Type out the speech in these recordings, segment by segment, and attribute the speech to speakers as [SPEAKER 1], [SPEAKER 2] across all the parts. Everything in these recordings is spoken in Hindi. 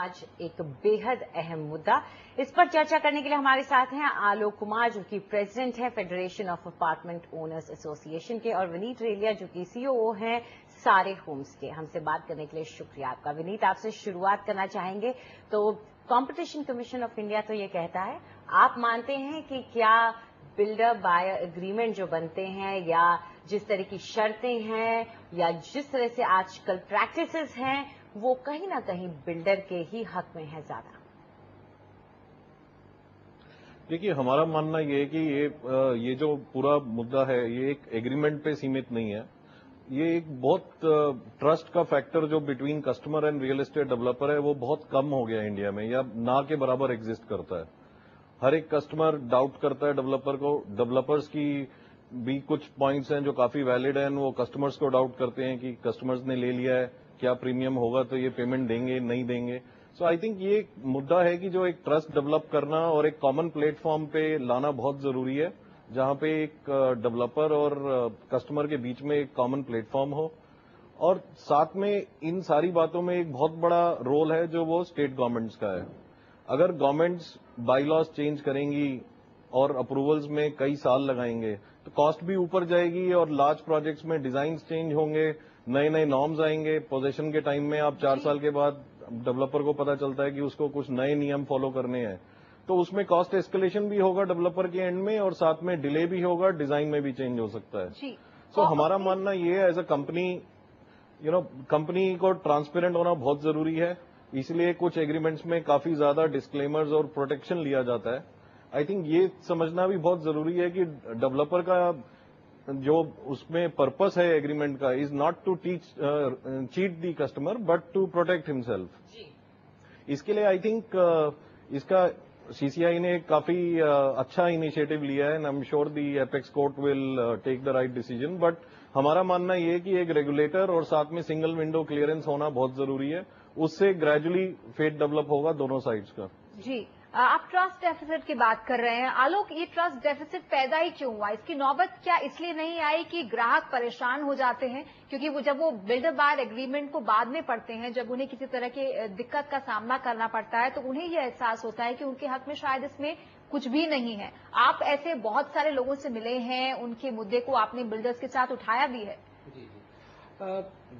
[SPEAKER 1] आज एक बेहद अहम मुद्दा। इस पर चर्चा करने के लिए हमारे साथ हैं आलोक कुमार, जो कि प्रेसिडेंट है federation of apartment owners association के, और विनीत रेलिया, जो कि सीओओ हैं सारे होम्स के। हमसे बात करने के लिए शुक्रिया आपका। विनीत, आपसे शुरुआत करना चाहेंगे। तो कंपटीशन कमीशन ऑफ इंडिया तो ये कहता है, आप मानते हैं कि क्या बिल्डर बायर एग्रीमेंट जो बनते हैं, या जिस तरह की शर्तें हैं, या जिस तरह से आजकल प्रैक्टिसेस हैं, वो कहीं ना कहीं बिल्डर के ही हक में है ज्यादा?
[SPEAKER 2] देखिए, हमारा मानना ये है कि ये जो पूरा मुद्दा है, ये एक एग्रीमेंट पे सीमित नहीं है। ये एक बहुत ट्रस्ट का फैक्टर जो between customer and real estate developer है, वो बहुत कम हो गया है इंडिया में, या ना के बराबर एग्जिस्ट करता है। हर एक कस्टमर डाउट करता है डेवलपर को। डेवलपर्स की भी कुछ पॉइंट्स हैं जो काफी वैलिड हैं, वो कस्टमर्स को डाउट करते हैं कि कस्टमर्स ने ले लिया है, क्या प्रीमियम होगा, तो ये पेमेंट देंगे नहीं देंगे। सो आई थिंक ये एक मुद्दा है कि जो एक ट्रस्ट डेवलप करना और एक कॉमन प्लेटफॉर्म पे लाना बहुत जरूरी है, जहां पे एक डेवलपर और कस्टमर के बीच में एक कॉमन प्लेटफॉर्म हो। और साथ में इन सारी बातों में एक बहुत बड़ा रोल है जो वो स्टेट गवर्नमेंट्स का है। अगर गवर्नमेंट्स बाईलॉज चेंज करेंगी और अप्रूवल्स में कई साल लगाएंगे, तो कॉस्ट भी ऊपर जाएगी, और लार्ज प्रोजेक्ट्स में डिजाइन्स चेंज होंगे, नए नए नॉर्म्स आएंगे। पोजेशन के टाइम में आप 4 साल के बाद डेवलपर को पता चलता है कि उसको कुछ नए नियम फॉलो करने हैं, तो उसमें कॉस्ट एस्केलेशन भी होगा डेवलपर के एंड में, और साथ में डिले भी होगा, डिजाइन में भी चेंज हो सकता है। सो हमारा मानना ये है, एज अ कंपनी, कंपनी को ट्रांसपेरेंट होना बहुत जरूरी है। इसलिए कुछ एग्रीमेंट्स में काफी ज्यादा डिस्क्लेमर्स और प्रोटेक्शन लिया जाता है। आई थिंक ये समझना भी बहुत जरूरी है कि डेवलपर का जो उसमें पर्पस है एग्रीमेंट का, is not to cheat the customer but to protect himself. इसके लिए आई थिंक इसका सीसीआई ने काफी अच्छा इनिशिएटिव लिया है, and I am sure the apex court will take the right decision. But हमारा मानना यह है कि एक रेगुलेटर और साथ में सिंगल विंडो क्लियरेंस होना बहुत जरूरी है। उससे ग्रेजुअली फेट डेवलप होगा दोनों साइड्स का।
[SPEAKER 3] जी, आप ट्रस्ट डेफिसिट की बात कर रहे हैं आलोक, ये ट्रस्ट डेफिसिट पैदा ही क्यों हुआ? इसकी नौबत क्या इसलिए नहीं आई कि ग्राहक परेशान हो जाते हैं? क्योंकि जब वो बिल्डर बायर एग्रीमेंट को बाद में पढ़ते हैं, जब उन्हें किसी तरह की दिक्कत का सामना करना पड़ता है, तो उन्हें ये एहसास होता है कि उनके हक में शायद इसमें कुछ भी नहीं है। आप ऐसे बहुत सारे लोगों से मिले हैं, उनके मुद्दे को आपने बिल्डर्स के साथ उठाया भी है।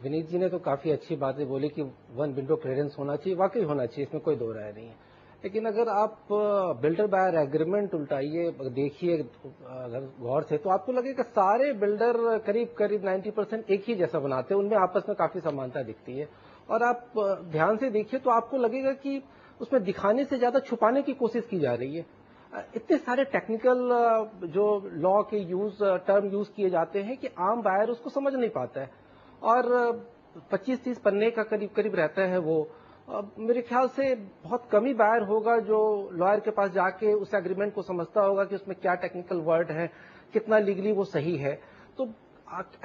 [SPEAKER 4] विनीत जी ने तो काफी अच्छी बातें बोली कि वन विंडो क्लियरेंस होना चाहिए, वाकई होना चाहिए, इसमें कोई दो राय नहीं है। लेकिन अगर आप बिल्डर बायर एग्रीमेंट उल्टाइए, देखिए अगर गौर से, तो आपको लगेगा सारे बिल्डर करीब करीब 90% एक ही जैसा बनाते हैं, उनमें आपस में काफी समानता दिखती है। और आप ध्यान से देखिए तो आपको लगेगा कि उसमें दिखाने से ज्यादा छुपाने की कोशिश की जा रही है। इतने सारे टेक्निकल जो लॉ के टर्म यूज किए जाते हैं कि आम बायर उसको समझ नहीं पाता है, और 25-30 पन्ने का करीब करीब रहता है वो। मेरे ख्याल से बहुत कम ही बायर होगा जो लॉयर के पास जाके उस एग्रीमेंट को समझता होगा कि उसमें क्या टेक्निकल वर्ड है, कितना लीगली वो सही है। तो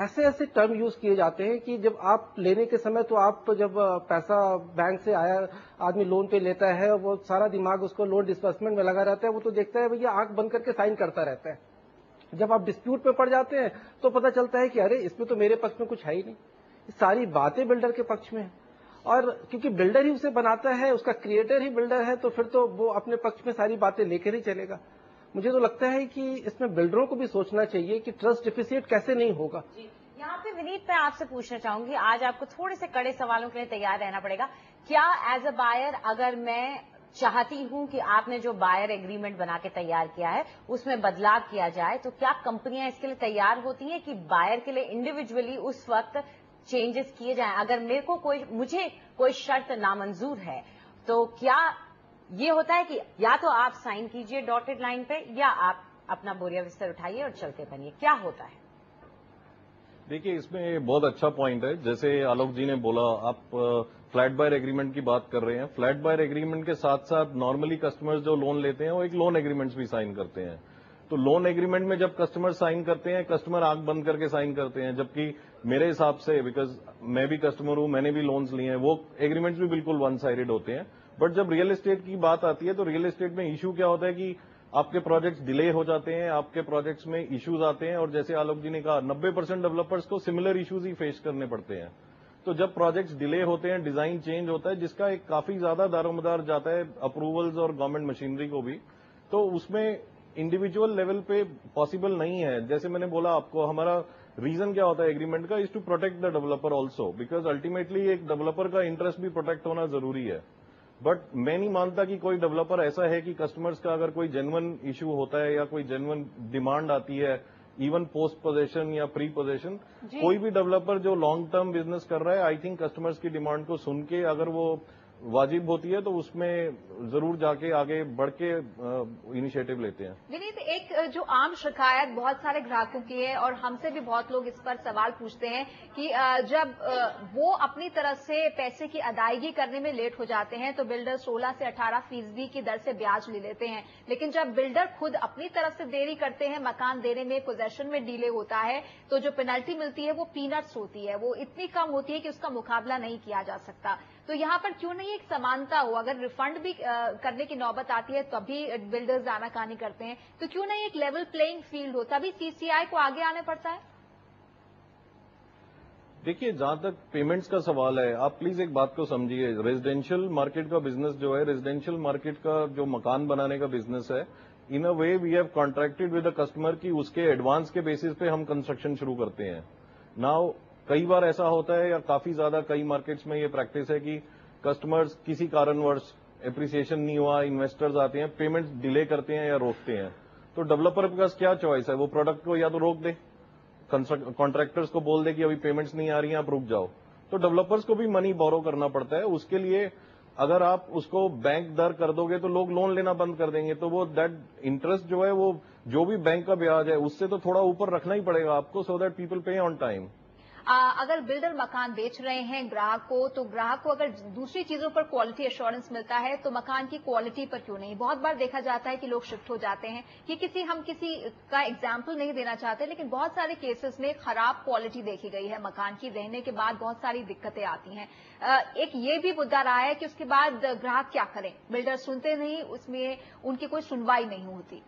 [SPEAKER 4] ऐसे ऐसे टर्म यूज किए जाते हैं कि जब आप लेने के समय, तो आप जब पैसा बैंक से आया, आदमी लोन पे लेता है, वो सारा दिमाग उसको लोन डिस्बर्समेंट में लगा रहता है, वो तो देखता है भैया आंख बंद करके साइन करता रहता है। जब आप डिस्प्यूट पे पड़ जाते हैं तो पता चलता है कि अरे इसमें तो मेरे पक्ष में कुछ है ही नहीं, सारी बातें बिल्डर के पक्ष में है। और क्योंकि बिल्डर ही उसे बनाता है, उसका क्रिएटर ही बिल्डर है, तो फिर तो वो अपने पक्ष में सारी बातें लेकर ही चलेगा। मुझे तो लगता है कि इसमें बिल्डरों को भी सोचना चाहिए कि ट्रस्ट डिफिसिट कैसे नहीं होगा।
[SPEAKER 1] यहाँ पे विनीत, मैं आपसे पूछना चाहूंगी, आज आपको थोड़े से कड़े सवालों के लिए तैयार रहना पड़ेगा। क्या एज अ बायर, अगर मैं चाहती हूं कि आपने जो बायर एग्रीमेंट बना के तैयार किया है उसमें बदलाव किया जाए, तो क्या कंपनियां इसके लिए तैयार होती हैं कि बायर के लिए इंडिविजुअली उस वक्त चेंजेस किए जाएं? अगर मुझे कोई शर्त नामंजूर है, तो क्या ये होता है कि या तो आप साइन कीजिए डॉटेड लाइन पे, या आप अपना बोरिया बिस्तर उठाइए और चलते बनिए? क्या होता है?
[SPEAKER 2] देखिए, इसमें बहुत अच्छा पॉइंट है। जैसे आलोक जी ने बोला, आप फ्लैट बायर एग्रीमेंट की बात कर रहे हैं। फ्लैट बायर एग्रीमेंट के साथ साथ नॉर्मली कस्टमर्स जो लोन लेते हैं वो एक लोन एग्रीमेंट्स भी साइन करते हैं। तो लोन एग्रीमेंट में जब कस्टमर साइन करते हैं, कस्टमर आंख बंद करके साइन करते हैं, जबकि मेरे हिसाब से, बिकॉज मैं भी कस्टमर हूं, मैंने भी लोन्स लिए हैं, वो एग्रीमेंट्स भी बिल्कुल वन साइडेड होते हैं। बट जब रियल एस्टेट की बात आती है, तो रियल एस्टेट में इशू क्या होता है कि आपके प्रोजेक्ट्स डिले हो जाते हैं, आपके प्रोजेक्ट्स में इश्यूज आते हैं, और जैसे आलोक जी ने कहा, 90% डेवलपर्स को सिमिलर इश्यूज ही फेस करने पड़ते हैं। तो जब प्रोजेक्ट्स डिले होते हैं, डिजाइन चेंज होता है, जिसका एक काफी ज्यादा दारोमदार जाता है अप्रूवल्स और गवर्नमेंट मशीनरी को भी, तो उसमें इंडिविजुअल लेवल पे पॉसिबल नहीं है। जैसे मैंने बोला आपको, हमारा रीजन क्या होता है एग्रीमेंट का, is to protect the developer also, because ultimately एक डेवलपर का इंटरेस्ट भी प्रोटेक्ट होना जरूरी है। बट मैं नहीं मानता कि कोई डेवलपर ऐसा है कि कस्टमर्स का अगर कोई जेन्युइन इश्यू होता है या कोई जेन्युइन डिमांड आती है, इवन पोस्ट पोजेशन या प्री पोजेशन, कोई भी डेवलपर जो लॉन्ग टर्म बिजनेस कर रहा है, आई थिंक कस्टमर्स की डिमांड को सुन के अगर वो वाजिब होती है तो उसमें जरूर जाके आगे बढ़ के इनिशिएटिव लेते हैं।
[SPEAKER 3] विनीत, एक जो आम शिकायत बहुत सारे ग्राहकों की है और हमसे भी बहुत लोग इस पर सवाल पूछते हैं कि जब वो अपनी तरफ से पैसे की अदायगी करने में लेट हो जाते हैं तो बिल्डर 16 से 18% की दर से ब्याज ले लेते हैं, लेकिन जब बिल्डर खुद अपनी तरफ से देरी करते हैं, मकान देने में, पोजेशन में डिले होता है, तो जो पेनल्टी मिलती है वो पीनट्स होती है, वो इतनी कम होती है कि उसका मुकाबला नहीं किया जा सकता। तो यहाँ पर क्यों नहीं एक समानता हो? अगर रिफंड भी करने की नौबत आती है तभी बिल्डर्स आनाकानी करते हैं, तो क्यों नहीं एक लेवल प्लेइंग फील्ड हो? तभी सीसीआई को आगे आने पड़ता है।
[SPEAKER 2] देखिए, जहां तक पेमेंट्स का सवाल है, आप प्लीज एक बात को समझिए, रेजिडेंशियल मार्केट का बिजनेस जो है, रेजिडेंशियल मार्केट का जो मकान बनाने का बिजनेस है, in a way we have contracted with the customer की उसके एडवांस के बेसिस पे हम कंस्ट्रक्शन शुरू करते हैं। नाउ कई बार ऐसा होता है, या काफी ज्यादा कई मार्केट्स में ये प्रैक्टिस है कि कस्टमर्स किसी कारणवश एप्रिसिएशन नहीं हुआ, इन्वेस्टर्स आते हैं, पेमेंट्स डिले करते हैं या रोकते हैं, तो डेवलपर के पास क्या चॉइस है? वो प्रोडक्ट को या तो रोक दे, कॉन्ट्रैक्टर्स को बोल दे कि अभी पेमेंट्स नहीं आ रही हैं, आप रुक जाओ, तो डेवलपर्स को भी मनी बोरो करना पड़ता है। उसके लिए अगर आप उसको बैंक दर कर दोगे तो लोग लोन लेना बंद कर देंगे, तो वो दैट इंटरेस्ट जो है, वो जो भी बैंक का ब्याज है उससे तो थोड़ा ऊपर रखना ही पड़ेगा आपको, सो दैट पीपल पे ऑन टाइम।
[SPEAKER 3] अगर बिल्डर मकान बेच रहे हैं ग्राहक को, तो ग्राहक को अगर दूसरी चीजों पर क्वालिटी एश्योरेंस मिलता है तो मकान की क्वालिटी पर क्यों नहीं? बहुत बार देखा जाता है कि लोग शिफ्ट हो जाते हैं। ये हम किसी का एग्जाम्पल नहीं देना चाहते, लेकिन बहुत सारे केसेस में खराब क्वालिटी देखी गई है मकान की, रहने के बाद बहुत सारी दिक्कतें आती हैं। एक ये भी मुद्दा रहा है कि उसके बाद ग्राहक क्या करें? बिल्डर सुनते नहीं, उसमें उनकी कोई सुनवाई नहीं होती।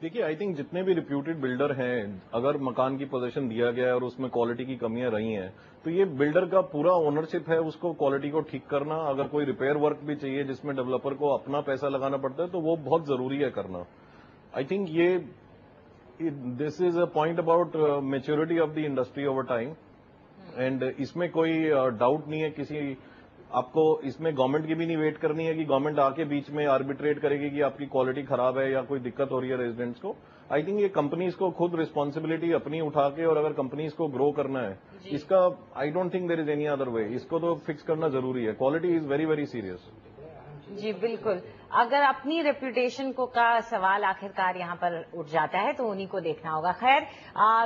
[SPEAKER 2] देखिए, आई थिंक जितने भी रिप्यूटेड बिल्डर हैं, अगर मकान की पोजीशन दिया गया है और उसमें क्वालिटी की कमियां रही हैं, तो ये बिल्डर का पूरा ओनरशिप है उसको क्वालिटी को ठीक करना। अगर कोई रिपेयर वर्क भी चाहिए जिसमें डेवलपर को अपना पैसा लगाना पड़ता है, तो वो बहुत जरूरी है करना। I think this is a point about maturity of the industry over time, and इसमें कोई डाउट नहीं है किसी आपको। इसमें गवर्नमेंट की भी नहीं वेट करनी है कि गवर्नमेंट आके बीच में आर्बिट्रेट करेगी कि आपकी क्वालिटी खराब है या कोई दिक्कत हो रही है रेजिडेंट्स को। आई थिंक ये कंपनीज को खुद रिस्पॉन्सिबिलिटी अपनी उठा के, और अगर कंपनीज को ग्रो करना है, इसका I don't think there is any other way, इसको तो फिक्स करना जरूरी है। Quality is very very serious.
[SPEAKER 1] जी बिल्कुल, अगर अपनी रेप्यूटेशन को का सवाल आखिरकार यहाँ पर उठ जाता है तो उन्हीं को देखना होगा। खैर,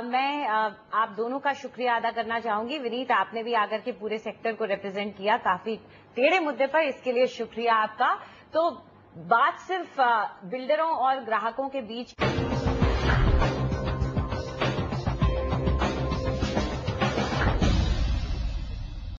[SPEAKER 1] मैं आप दोनों का शुक्रिया अदा करना चाहूंगी। विनीत, आपने भी आकर के पूरे सेक्टर को रिप्रेजेंट किया काफी टेढ़े मुद्दे पर, इसके लिए शुक्रिया आपका। तो बात सिर्फ बिल्डरों और ग्राहकों के बीच